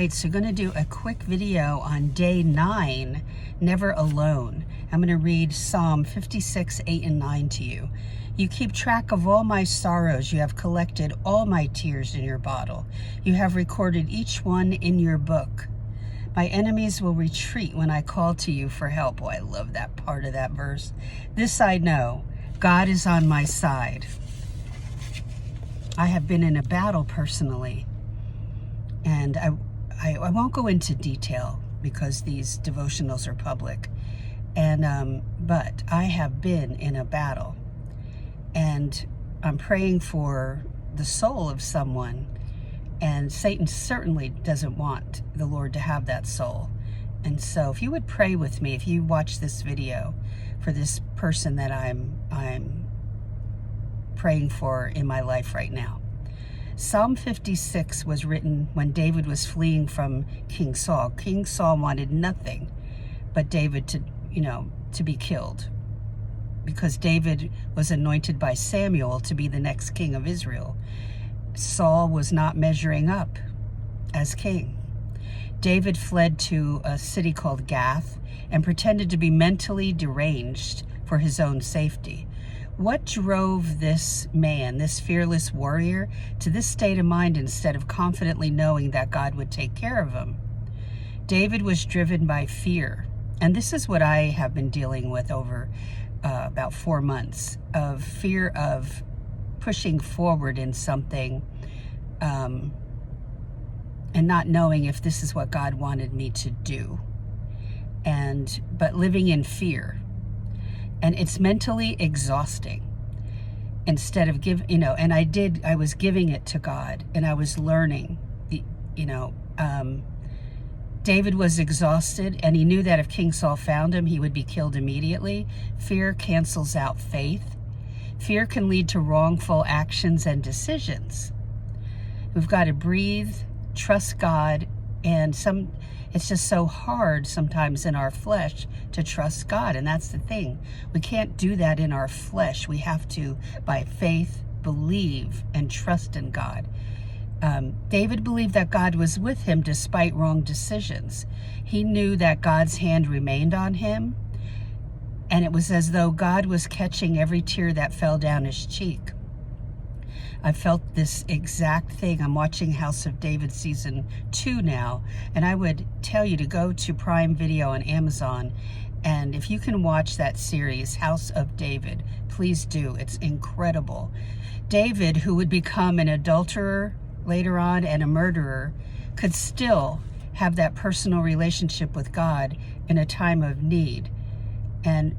right, so I'm going to do a quick video on day 9, Never Alone. I'm going to read Psalm 56, 8, and 9 to you. You keep track of all my sorrows. You have collected all my tears in your bottle. You have recorded each one in your book. My enemies will retreat when I call to you for help. Oh, I love that part of that verse. This I know, God is on my side. I have been in a battle personally, and I won't go into detail because these devotionals are public. And but I have been in a battle, and I'm praying for the soul of someone, and Satan certainly doesn't want the Lord to have that soul. And so if you would pray with me, if you watch this video, for this person that I'm praying for in my life right now. Psalm 56 was written when David was fleeing from King Saul. King Saul wanted nothing but David to be killed, because David was anointed by Samuel to be the next king of Israel. Saul was not measuring up as king. David fled to a city called Gath and pretended to be mentally deranged for his own safety. What drove this man, this fearless warrior, to this state of mind instead of confidently knowing that God would take care of him? David was driven by fear. And this is what I have been dealing with over about 4 months, of fear of pushing forward in something and not knowing if this is what God wanted me to do. But living in fear. And it's mentally exhausting. Instead of and I was giving it to God, and I was learning, David was exhausted, and he knew that if King Saul found him, he would be killed immediately. Fear cancels out faith. Fear can lead to wrongful actions and decisions. We've got to breathe, trust God, and it's just so hard sometimes in our flesh to trust God. And that's the thing. We can't do that in our flesh. We have to, by faith, believe and trust in God. David believed that God was with him despite wrong decisions. He knew that God's hand remained on him, and it was as though God was catching every tear that fell down his cheek. I felt this exact thing. I'm watching House of David season 2 now, and I would tell you to go to Prime Video on Amazon, and if you can watch that series, House of David, please do. It's incredible. David, who would become an adulterer later on and a murderer, could still have that personal relationship with God in a time of need. And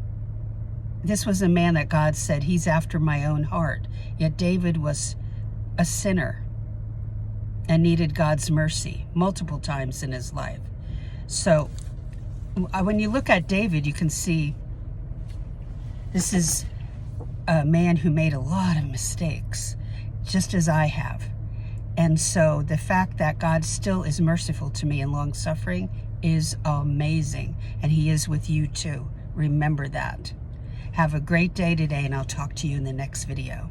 this was a man that God said, he's after my own heart. Yet David was a sinner and needed God's mercy multiple times in his life. So when you look at David, you can see this is a man who made a lot of mistakes, just as I have. And so the fact that God still is merciful to me and long-suffering is amazing. And he is with you too. Remember that. Have a great day today, and I'll talk to you in the next video.